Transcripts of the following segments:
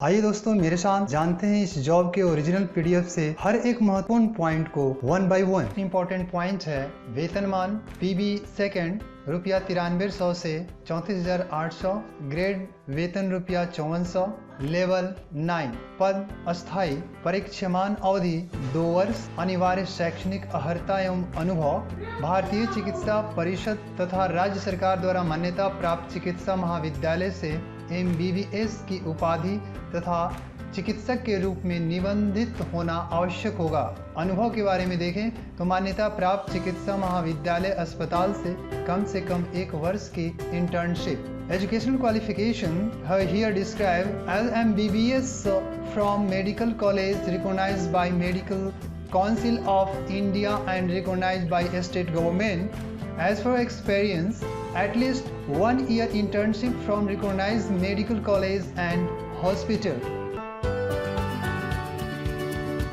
आइए दोस्तों मेरे साथ जानते हैं इस जॉब के ओरिजिनल पीडीएफ से हर एक महत्वपूर्ण पॉइंट को one by one. Important point है वेतनमान पीबी सेकंड रुपया 9300 से 34,800, ग्रेड वेतन रुपया 5400, लेवल 9, पद अस्थायी, परीक्षमान अवधि 2 वर्ष, अनिवार्य शैक्षणिक अर्हता एवं अनुभव, भारतीय चिकित्सा परिषद तथा राज्य सरकार द्वारा मान्यता प्राप्त चिकित्सा महाविद्यालय से MBBS की उपाधि तथा चिकित्सक के रूप में निबंधित होना आवश्यक होगा। अनुभव के बारे में देखें तो मान्यता प्राप्त चिकित्सा महाविद्यालय अस्पताल से कम 1 वर्ष की internship. Educational qualification here described as MBBS from medical college recognized by Medical Council of India and recognized by state government. As for experience, at least 1 year internship from recognized medical college and hospital.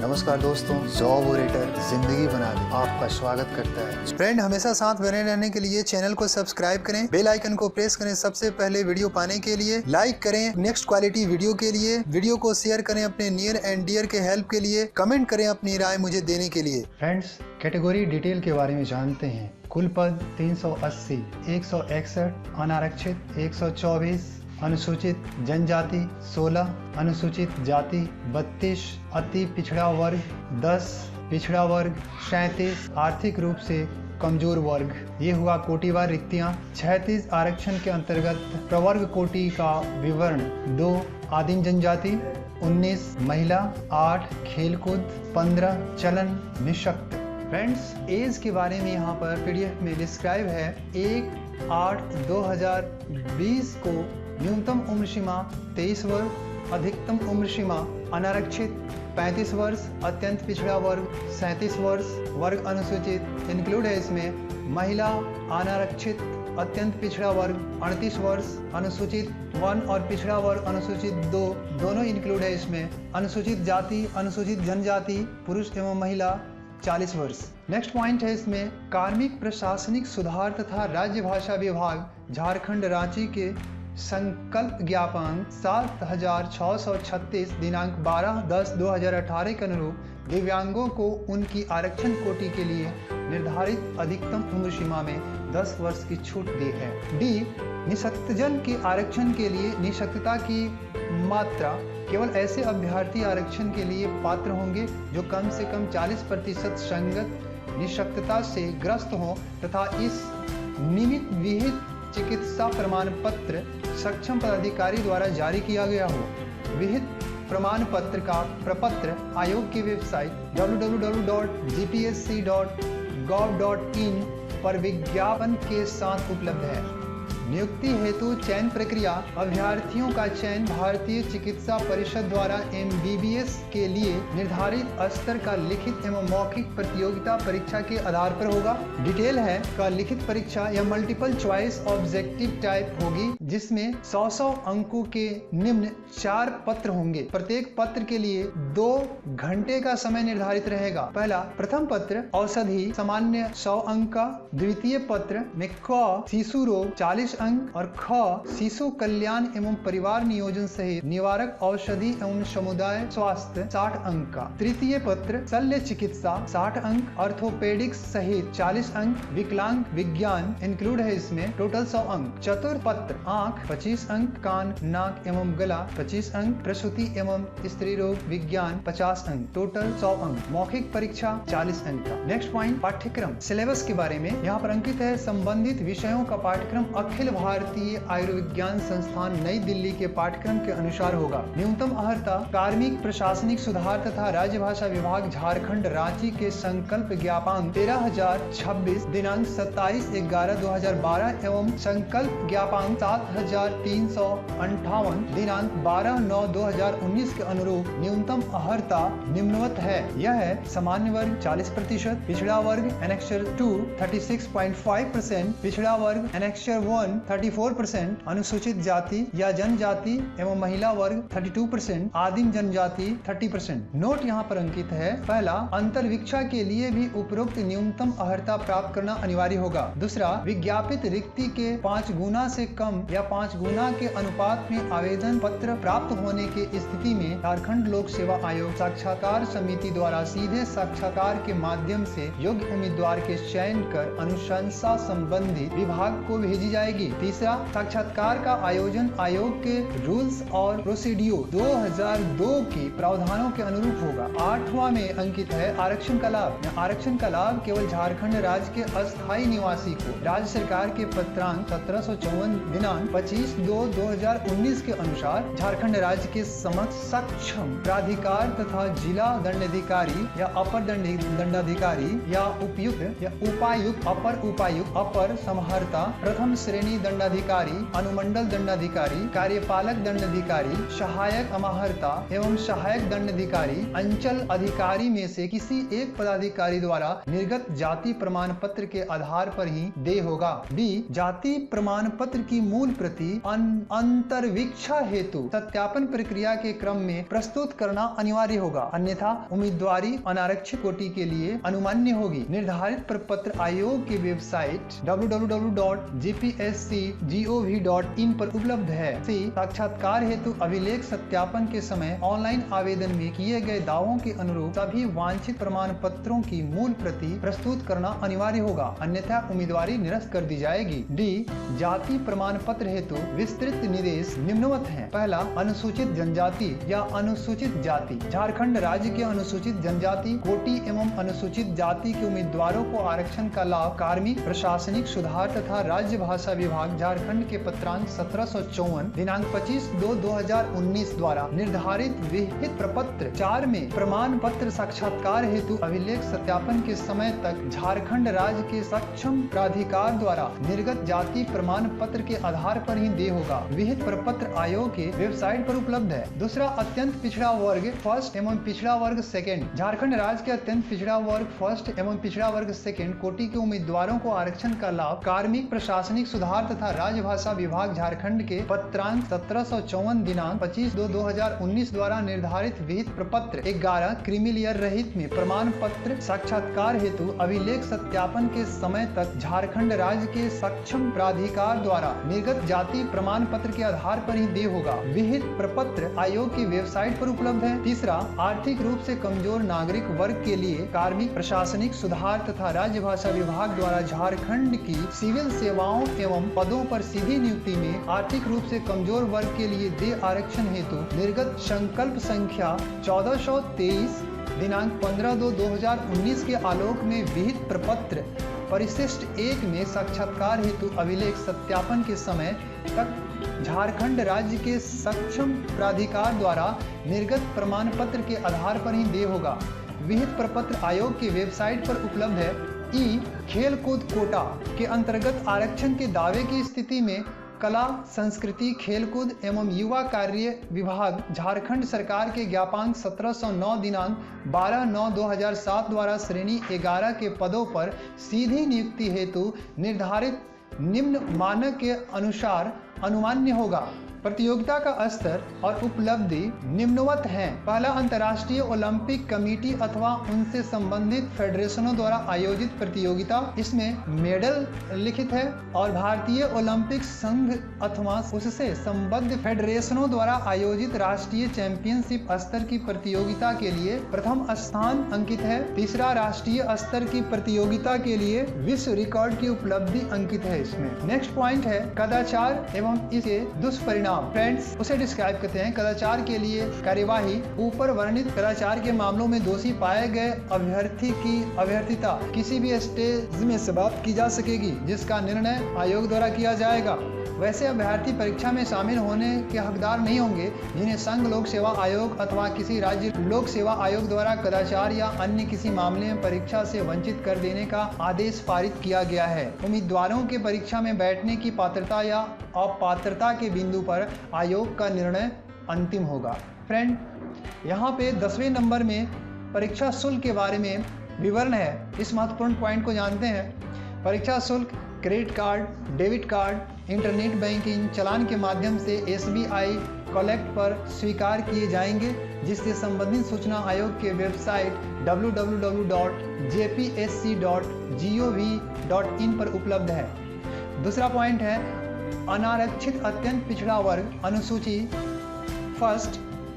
नमस्कार दोस्तों, job orator जिंदगी बना दे आपका स्वागत करता है। Friend, हमेशा साथ बने रहने के लिए चैनल को सब्सक्राइब करें, बेल आइकन को प्रेस करें सबसे पहले वीडियो पाने के लिए, लाइक करें नेक्स्ट क्वालिटी वीडियो के लिए, वीडियो को शेयर करें अपने नियर एंड डियर के हेल्प के लिए, कमेंट करें अपनी राय मुझे देने के लिए। फ्रेंड्स, कैटेगरी डिटेल के बारे में जानते हैं। कुल पद 380, 161, अनारक्षित 124, अनुसूचित जनजाति 16, अनुसूचित जाति 32, अति पिछड़ा वर्ग 10, पिछड़ा वर्ग 37, आर्थिक रूप से कमजोर वर्ग। ये हुआ कोटिवार रिक्तियां। 36 आरक्षण के अंतर्गत प्रवर्ग कोटि का विवरण 2 आदिम जनजाति, 19 महिला, 8 खेलकूद, 15 चलन निःशक्त। फ्रेंड्स, एज के बारे में यहाँ पर पीडीएफ में डिस्क्राइब है। 1/8/2020 को न्यूनतम उम्र सीमा 23 वर्ष, अधिकतम उम्र सीमा अनारक्षित 35 वर्ष, अत्यंत पिछड़ा वर्ग 37 वर्ष, वर्ग अनुसूचित इंक्लूड है इसमें महिला, अनारक्षित, अत्यंत पिछड़ा वर्ग 38 वर्ष, अनुसूचित 1 और पिछड़ा वर्ग अनुसूचित 2 दोनों इंक्लूड है इसमें, अनुसूचित जाति, अनुसूचित जनजाति, पुरुष एवं महिला 40 वर्ष। नेक्स्ट पॉइंट है इसमें कार्मिक प्रशासनिक सुधार तथा राज्य भाषा विभाग झारखंड रांची के संकल्प ज्ञापन 7636 दिनांक 12/10/2018 के अनुरूप दिव्यांगों को उनकी आरक्षण कोटि के लिए निर्धारित अधिकतम उम्र सीमा में 10 वर्ष की छूट दी है। डी, निःशक्तजन के आरक्षण के लिए निःशक्तता की मात्रा केवल ऐसे अभ्यर्थी आरक्षण के लिए पात्र होंगे जो कम से कम 40% संगत निःशक्तता से ग्रस्त हों तथा इस निमित्त विहित चिकित्सा प्रमाण पत्र सक्षम पदाधिकारी द्वारा जारी किया गया हो। विहित प्रमाण पत्र का प्रपत्र आयोग की वेबसाइट www.gpsc.gov.in पर विज्ञापन के साथ उपलब्ध है। नियुक्ति हेतु चयन प्रक्रिया अभ्यर्थियों का चयन भारतीय चिकित्सा परिषद द्वारा MBBS के लिए निर्धारित स्तर का लिखित एवं मौखिक प्रतियोगिता परीक्षा के आधार पर होगा। डिटेल है का लिखित परीक्षा या मल्टीपल चॉइस ऑब्जेक्टिव टाइप होगी, जिसमें 100 अंकों के निम्न 4 पत्र होंगे। प्रत्येक पत्र के लिए 2 घंटे का समय निर्धारित रहेगा। पहला, प्रथम पत्र औषधि सामान्य 100 अंक का, द्वितीय पत्र में क शिशु रोग 40 अंक और ख शिशु कल्याण एवं परिवार नियोजन सहित निवारक औषधि एवं समुदाय स्वास्थ्य 60 अंक का, तृतीय पत्र शल्य चिकित्सा 60 अंक, ऑर्थोपेडिक्स सहित 40 अंक, विकलांग विज्ञान इंक्लूड है इसमें, टोटल 100 अंक, चतुर्थ पत्र आंख 25 अंक, कान नाक एवं गला 25 अंक, प्रसूति एवं स्त्री रोग विज्ञान 50 अंक, टोटल 100 अंक, मौखिक परीक्षा 40 अंक का। नेक्स्ट पॉइंट, पाठ्यक्रम सिलेबस के बारे में यहाँ पर अंकित है। संबंधित विषयों का पाठ्यक्रम अखिल भारतीय आयुर्विज्ञान संस्थान नई दिल्ली के पाठ्यक्रम के अनुसार होगा। न्यूनतम अर्हता कार्मिक प्रशासनिक सुधार तथा राज्य भाषा विभाग झारखंड रांची के संकल्प ज्ञापन 13,026 दिनांक 27/11/2012 एवं संकल्प ज्ञापन 7,358 दिनांक 12/9/2019 के अनुरूप न्यूनतम अर्हता निम्नवत है। यह है सामान्य वर्ग 40%, पिछड़ा वर्ग एनेक्सर 2 36.5%, पिछड़ा वर्ग एनेक्सर 1 एवं 34%, अनुसूचित जाति या जनजाति एवं महिला वर्ग 32%, आदिम जनजाति 30%। नोट यहाँ पर अंकित है। पहला, अंतर्विक्षा के लिए भी उपरोक्त न्यूनतम अर्हता प्राप्त करना अनिवार्य होगा। दूसरा, विज्ञापित रिक्ति के 5 गुना से कम या 5 गुना के अनुपात में आवेदन पत्र प्राप्त होने की स्थिति में झारखंड लोक सेवा आयोग साक्षात्कार समिति द्वारा सीधे साक्षात्कार के माध्यम से योग्य उम्मीदवार के चयन कर अनुशंसा संबंधी विभाग को भेजी जाएगी। तीसरा, साक्षात्कार का आयोजन आयोग के रूल्स और प्रोसीड्यूर 2002 के प्रावधानों के अनुरूप होगा। 8वां में अंकित है आरक्षण का लाभ। आरक्षण का लाभ केवल झारखंड राज्य के अस्थायी निवासी को राज्य सरकार के पत्रांक 1754 दिनांक 25/2/2019 के अनुसार झारखंड राज्य के समक्ष सक्षम प्राधिकार तथा जिला दंडाधिकारी या अपर दंडाधिकारी या उपायुक्त या उपायुक्त, अपर उपायुक्त, अपर समहर्ता, प्रथम श्रेणी दंडाधिकारी, अनुमंडल दंडाधिकारी, कार्यपालक दंडाधिकारी, सहायक समाहर्ता एवं सहायक दंडाधिकारी, अंचल अधिकारी में से किसी एक पदाधिकारी द्वारा निर्गत जाति प्रमाण पत्र के आधार पर ही देय होगा। बी, जाति प्रमाण पत्र की मूल प्रति अंतर्विक्षा हेतु सत्यापन प्रक्रिया के क्रम में प्रस्तुत करना अनिवार्य होगा, अन्यथा उम्मीदवारी अनारक्षित कोटि के लिए अनुमान्य होगी। निर्धारित प्रपत्र आयोग की वेबसाइट www.gpsc.gov.in पर उपलब्ध है। सी, साक्षात्कार हेतु अभिलेख सत्यापन के समय ऑनलाइन आवेदन में किए गए दावों के अनुरूप सभी वांछित प्रमाण पत्रों की मूल प्रति प्रस्तुत करना अनिवार्य होगा, अन्यथा उम्मीदवारी निरस्त कर दी जाएगी। डी, जाति प्रमाण पत्र हेतु विस्तृत निर्देश निम्नवत हैं। पहला, अनुसूचित जनजाति या अनुसूचित जाति। झारखंड राज्य के अनुसूचित जनजाति कोटि एवं अनुसूचित जाति के उम्मीदवारों को आरक्षण का लाभ कार्मिक प्रशासनिक सुधार तथा राज्य भाषा विभाग झारखंड के पत्रांक 1754 दिनांक 25/2/2019 द्वारा निर्धारित विहित प्रपत्र 4 में प्रमाण पत्र साक्षात्कार हेतु अभिलेख सत्यापन के समय तक झारखंड राज्य के सक्षम प्राधिकार द्वारा निर्गत जाति प्रमाण पत्र के आधार पर ही देय होगा। विहित प्रपत्र आयोग के वेबसाइट पर उपलब्ध है। दूसरा, अत्यंत पिछड़ा वर्ग फर्स्ट एवं पिछड़ा वर्ग सेकेंड। झारखंड राज्य के अत्यंत पिछड़ा वर्ग फर्स्ट एवं पिछड़ा वर्ग सेकेंड कोटि के उम्मीदवारों को आरक्षण का लाभ कार्मिक प्रशासनिक सुधार तथा राजभाषा विभाग झारखंड के पत्रांक 1754 दिनांक 25/2/2019 द्वारा निर्धारित विहित प्रपत्र 11 क्रीमिलियर रहित में प्रमाण पत्र साक्षात्कार हेतु अभिलेख सत्यापन के समय तक झारखंड राज्य के सक्षम प्राधिकार द्वारा निर्गत जाति प्रमाण पत्र के आधार पर ही देय होगा। विहित प्रपत्र आयोग की वेबसाइट पर उपलब्ध है। तीसरा, आर्थिक रूप से कमजोर नागरिक वर्ग के लिए कार्मिक प्रशासनिक सुधार तथा राज्य भाषा विभाग द्वारा झारखंड की सिविल सेवाओं एवं पदों पर सीधी नियुक्ति में आर्थिक रूप से कमजोर वर्ग के लिए देय आरक्षण हेतु निर्गत संकल्प संख्या 1423 दिनांक 15/2/2019 के आलोक में विहित प्रपत्र परिशिष्ट 1 में साक्षात्कार हेतु अभिलेख सत्यापन के समय तक झारखंड राज्य के सक्षम प्राधिकार द्वारा निर्गत प्रमाण पत्र के आधार पर ही देय होगा। विहित प्रपत्र आयोग की वेबसाइट पर उपलब्ध है। ई, खेल कूद कोटा के अंतर्गत आरक्षण के दावे की स्थिति में कला संस्कृति खेलकूद एवं युवा कार्य विभाग झारखंड सरकार के ज्ञापांक 1709 दिनांक 12/9/2007 द्वारा श्रेणी 11 के पदों पर सीधी नियुक्ति हेतु निर्धारित निम्न मानक के अनुसार अनुमान्य होगा। प्रतियोगिता का स्तर और उपलब्धि निम्नवत हैं। पहला, अंतर्राष्ट्रीय ओलंपिक कमेटी अथवा उनसे संबंधित फेडरेशनों द्वारा आयोजित प्रतियोगिता, इसमें मेडल लिखित है, और भारतीय ओलंपिक संघ अथवा उससे संबद्ध फेडरेशनों द्वारा आयोजित राष्ट्रीय चैंपियनशिप स्तर की प्रतियोगिता के लिए प्रथम स्थान अंकित है। तीसरा, राष्ट्रीय स्तर की प्रतियोगिता के लिए विश्व रिकॉर्ड की उपलब्धि अंकित है। इसमें नेक्स्ट पॉइंट है कदाचार एवं इसके दुष्परिणाम। फ्रेंड्स, उसे डिस्क्राइब करते हैं। कदाचार के लिए कार्यवाही, ऊपर वर्णित कदाचार के मामलों में दोषी पाए गए अभ्यर्थी की अभ्यर्थिता किसी भी स्टेज में समाप्त की जा सकेगी, जिसका निर्णय आयोग द्वारा किया जाएगा। वैसे अभ्यर्थी परीक्षा में शामिल होने के हकदार नहीं होंगे जिन्हें संघ लोक सेवा आयोग अथवा किसी राज्य लोक सेवा आयोग द्वारा कदाचार या अन्य किसी मामले में परीक्षा से वंचित कर देने का आदेश पारित किया गया है। उम्मीदवारों के परीक्षा में बैठने की पात्रता या अपात्रता के बिंदु पर आयोग का निर्णय अंतिम होगा। फ्रेंड, यहाँ पे 10वें नंबर में परीक्षा शुल्क के बारे में विवरण है। इस महत्वपूर्ण पॉइंट को जानते हैं। परीक्षा शुल्क credit card, debit card, internet banking, चालान के माध्यम से SBI कलेक्ट पर स्वीकार किए जाएंगे, जिससे संबंधित सूचना आयोग के वेबसाइट www.jpsc.gov.in पर उपलब्ध है। दूसरा पॉइंट है अनारक्षित अत्यंत पिछड़ा वर्ग अनुसूची फर्स्ट,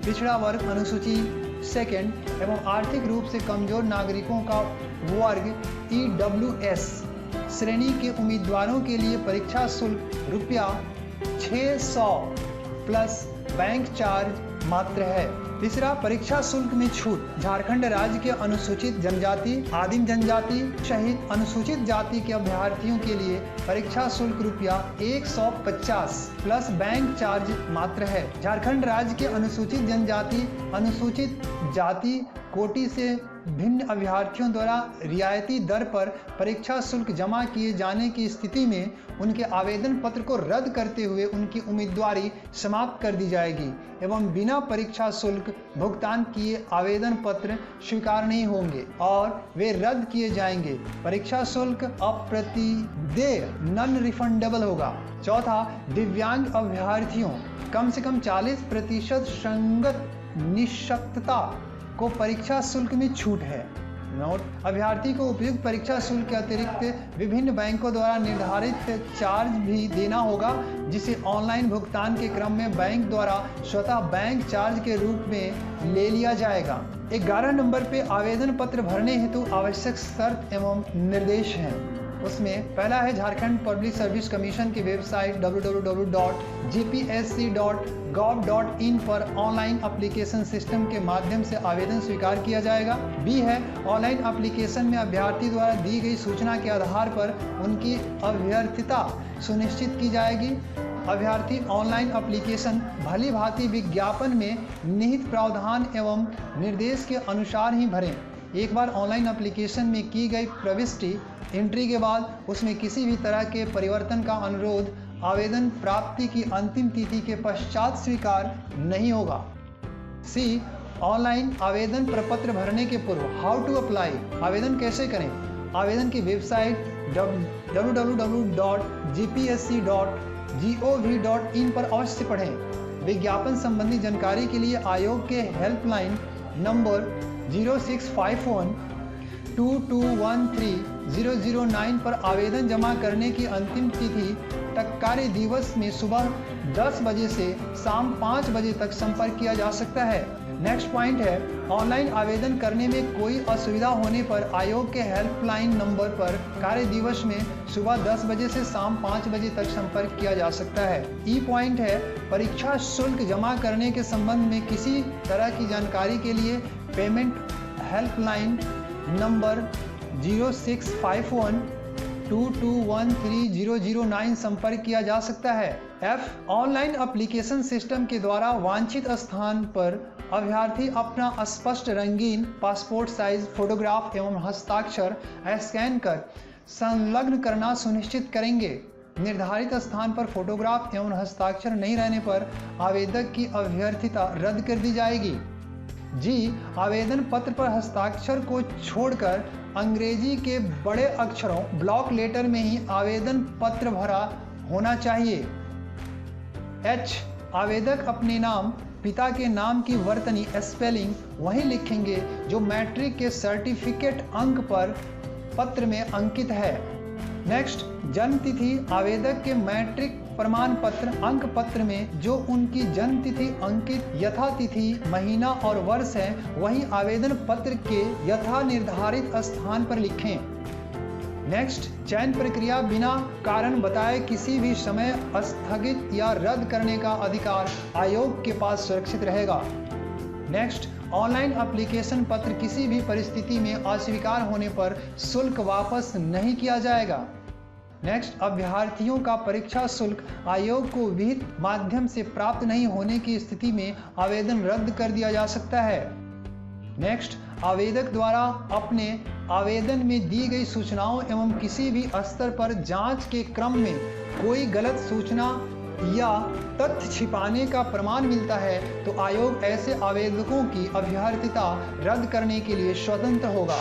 पिछड़ा वर्ग अनुसूची सेकंड एवं आर्थिक रूप से कमजोर नागरिकों का वर्ग EWS श्रेणी के उम्मीदवारों के लिए परीक्षा शुल्क ₹600 प्लस बैंक चार्ज मात्र है। तीसरा, परीक्षा शुल्क में छूट। झारखंड राज्य के अनुसूचित जनजाति, आदिम जनजाति सहित अनुसूचित जाति के अभ्यर्थियों के लिए परीक्षा शुल्क ₹150 प्लस बैंक चार्ज मात्र है। झारखंड राज्य के अनुसूचित जनजाति, अनुसूचित जाति कोटि से भिन्न अभ्यर्थियों द्वारा रियायती दर पर परीक्षा शुल्क जमा किए जाने की स्थिति में उनके आवेदन पत्र को रद्द करते हुए उनकी उम्मीदवारी समाप्त कर दी जाएगी एवं बिना परीक्षा शुल्क भुगतान किए आवेदन पत्र स्वीकार नहीं होंगे और वे रद्द किए जाएंगे। परीक्षा शुल्क अप्रतिदेय नॉन रिफंडेबल होगा। चौथा, दिव्यांग अभ्यर्थियों कम से कम 40% संगत निःशक्तता को परीक्षा शुल्क में छूट है। नोट, अभ्यर्थी को उपयुक्त परीक्षा शुल्क के अतिरिक्त विभिन्न बैंकों द्वारा निर्धारित चार्ज भी देना होगा, जिसे ऑनलाइन भुगतान के क्रम में बैंक द्वारा स्वतः बैंक चार्ज के रूप में ले लिया जाएगा। 11 नंबर पे आवेदन पत्र भरने हेतु आवश्यक शर्त एवं निर्देश हैं। उसमें पहला है झारखंड पब्लिक सर्विस कमीशन की वेबसाइट www.jpsc.gov.in पर ऑनलाइन एप्लीकेशन सिस्टम के माध्यम से आवेदन स्वीकार किया जाएगा। बी है ऑनलाइन एप्लीकेशन में अभ्यर्थी द्वारा दी गई सूचना के आधार पर उनकी अभ्यर्थिता सुनिश्चित की जाएगी। अभ्यर्थी ऑनलाइन एप्लीकेशन भली भांति विज्ञापन में निहित प्रावधान एवं निर्देश के अनुसार ही भरें। एक बार ऑनलाइन एप्लीकेशन में की गई प्रविष्टि एंट्री के बाद उसमें किसी भी तरह के परिवर्तन का अनुरोध आवेदन प्राप्ति की अंतिम तिथि के पश्चात स्वीकार नहीं होगा। सी, ऑनलाइन आवेदन प्रपत्र भरने के पूर्व हाउ टू अप्लाई, आवेदन कैसे करें। आवेदन की वेबसाइट www.jpsc.gov.in पर अवश्य पढ़ें। विज्ञापन संबंधी जानकारी के लिए आयोग के हेल्पलाइन नंबर 0651-2213-009 पर आवेदन जमा करने की अंतिम तिथि तक कार्य दिवस में सुबह 10 बजे से शाम 5 बजे तक संपर्क किया जा सकता है। नेक्स्ट पॉइंट है ऑनलाइन आवेदन करने में कोई असुविधा होने पर आयोग के हेल्पलाइन नंबर पर कार्य दिवस में सुबह 10 बजे से शाम 5 बजे तक संपर्क किया जा सकता है। ई पॉइंट है परीक्षा शुल्क जमा करने के संबंध में किसी तरह की जानकारी के लिए पेमेंट हेल्पलाइन नंबर 0651-2213-009 संपर्क किया जा सकता है। एफ, ऑनलाइन एप्लीकेशन सिस्टम के द्वारा वांछित स्थान पर अभ्यर्थी अपना स्पष्ट रंगीन पासपोर्ट साइज फोटोग्राफ एवं हस्ताक्षर स्कैन कर संलग्न करना सुनिश्चित करेंगे। निर्धारित स्थान पर फोटोग्राफ एवं हस्ताक्षर नहीं रहने पर आवेदक की अभ्यर्थिता रद्द कर दी जाएगी। जी, आवेदन पत्र पर हस्ताक्षर को छोड़कर अंग्रेजी के बड़े अक्षरों ब्लॉक लेटर में ही आवेदन पत्र भरा होना चाहिए। एच, आवेदक अपने नाम, पिता के नाम की वर्तनी स्पेलिंग वही लिखेंगे जो मैट्रिक के सर्टिफिकेट अंक पर पत्र में अंकित है। नेक्स्ट, जन्म तिथि, आवेदक के मैट्रिक प्रमाण पत्र अंक पत्र में जो उनकी जन्म तिथि अंकित यथा तिथि, महीना और वर्ष है वही आवेदन पत्र के यथा निर्धारित स्थान पर लिखें। नेक्स्ट, चयन प्रक्रिया बिना कारण बताए किसी भी समय स्थगित या रद्द करने का अधिकार आयोग के पास सुरक्षित रहेगा। नेक्स्ट, ऑनलाइन एप्लीकेशन पत्र किसी भी परिस्थिति में अस्वीकार होने पर शुल्क वापस नहीं किया जाएगा। नेक्स्ट, अभ्यर्थियों का परीक्षा शुल्क आयोग को विहित माध्यम से प्राप्त नहीं होने की स्थिति में आवेदन रद्द कर दिया जा सकता है। नेक्स्ट, आवेदक द्वारा अपने आवेदन में दी गई सूचनाओं एवं किसी भी स्तर पर जांच के क्रम में कोई गलत सूचना या तथ्य छिपाने का प्रमाण मिलता है तो आयोग ऐसे आवेदकों की अभ्यर्थिता रद्द करने के लिए स्वतंत्र होगा।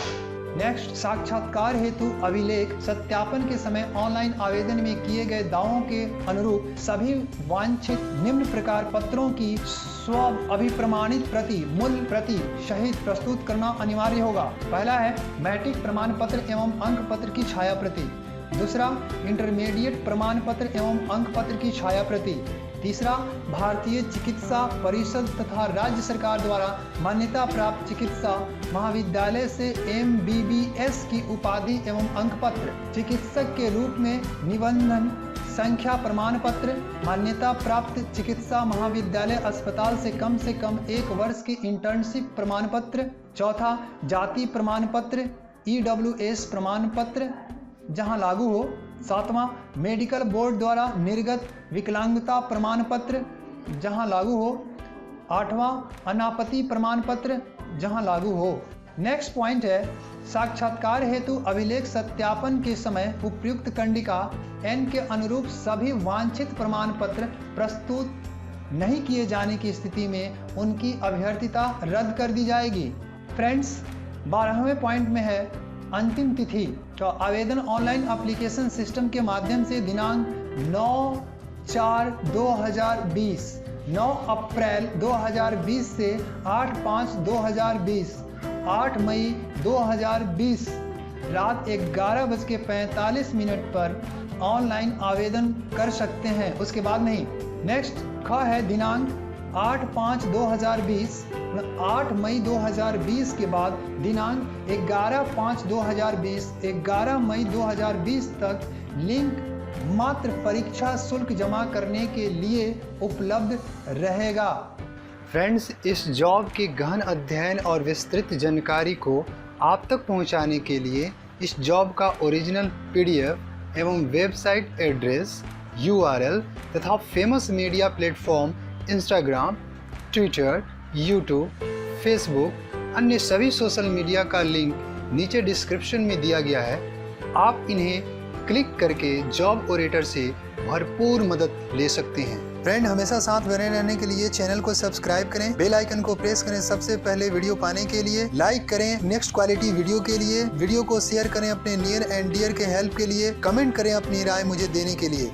नेक्स्ट, साक्षात्कार हेतु अभिलेख सत्यापन के समय ऑनलाइन आवेदन में किए गए दावों के अनुरूप सभी वांछित निम्न प्रकार पत्रों की स्व अभिप्रमाणित प्रति, मूल प्रति सहित प्रस्तुत करना अनिवार्य होगा। पहला है मैट्रिक प्रमाण पत्र एवं अंक पत्र की छाया प्रति। दूसरा, इंटरमीडिएट प्रमाण पत्र एवं अंक पत्र की छाया प्रति। तीसरा, भारतीय चिकित्सा परिषद तथा राज्य सरकार द्वारा मान्यता प्राप्त चिकित्सा महाविद्यालय से MBBS की उपाधि एवं अंक पत्र। चिकित्सक के रूप में निबंधन संख्या प्रमाण पत्र, मान्यता प्राप्त चिकित्सा महाविद्यालय अस्पताल से कम 1 वर्ष की इंटर्नशिप प्रमाण पत्र। चौथा, जाति प्रमाण पत्र EWS प्रमाण पत्र जहां लागू हो। सातवां, मेडिकल बोर्ड द्वारा निर्गत विकलांगता प्रमाण पत्र जहां लागू हो। आठवां, अनापत्ति प्रमाण पत्र जहां लागू हो। नेक्स्ट पॉइंट है, साक्षात्कार हेतु अभिलेख सत्यापन के समय उपयुक्त कंडिका N के अनुरूप सभी वांछित प्रमाण पत्र प्रस्तुत नहीं किए जाने की स्थिति में उनकी अभ्यर्थिता रद्द कर दी जाएगी। फ्रेंड्स, 12वें पॉइंट में है अंतिम तिथि। तो आवेदन ऑनलाइन एप्लीकेशन सिस्टम के माध्यम से दिनांक 9/4/2020, 9 अप्रैल 2020 से 8/5/2020, 8 मई 2020 रात 11:45 पर ऑनलाइन आवेदन कर सकते हैं, उसके बाद नहीं। नेक्स्ट ख है दिनांक 8/5/2020, 8 मई 2020 के बाद दिनांक 11/5/2020, 11 मई 2020 तक लिंक मात्र परीक्षा शुल्क जमा करने के लिए उपलब्ध रहेगा। फ्रेंड्स, इस जॉब के गहन अध्ययन और विस्तृत जानकारी को आप तक पहुंचाने के लिए इस जॉब का ओरिजिनल PDF एवं वेबसाइट एड्रेस, URL तथा famous media platform Instagram, Twitter, YouTube, Facebook, अन्य सभी सोशल मीडिया का लिंक नीचे डिस्क्रिप्शन में दिया गया है। आप इन्हें क्लिक करके जॉब ओरेटर से भरपूर मदद ले सकते हैं। फ्रेंड, हमेशा साथ बने रहने के लिए चैनल को सब्सक्राइब करें, बेल आइकन को प्रेस करें सबसे पहले वीडियो पाने के लिए, लाइक करें नेक्स्ट क्वालिटी वीडियो के लिए, वीडियो को शेयर करें अपने नियर एंड डियर के हेल्प के लिए, कमेंट करें अपनी राय मुझे देने के लिए।